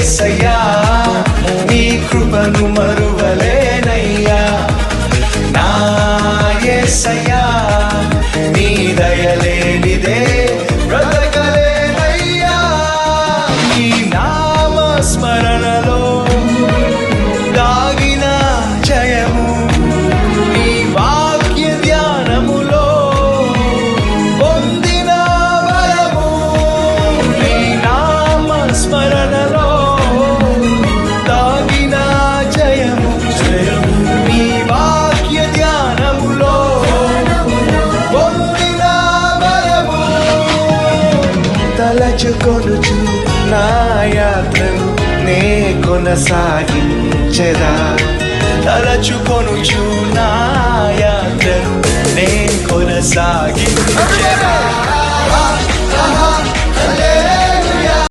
యేసయ్యా నీ కృపను మరువలేనయ్యా నా యేసయ్యా నీ దయలేనిదే బ్రతకలేనయ్యా నీ నామ స్మరణలో దాగిన జయము నీ వాక్య ధ్యానములో పొందిన బలము నీ నామ స్మరణలో దాగిన జయము నీ వాక్య ధ్యానములో పొందిన బలము తలచుకొనుచు నా యాత్రను నే కొనసాగించెదా తలచుకొనుచు నా యాత్రను నే కొనసాగించెదా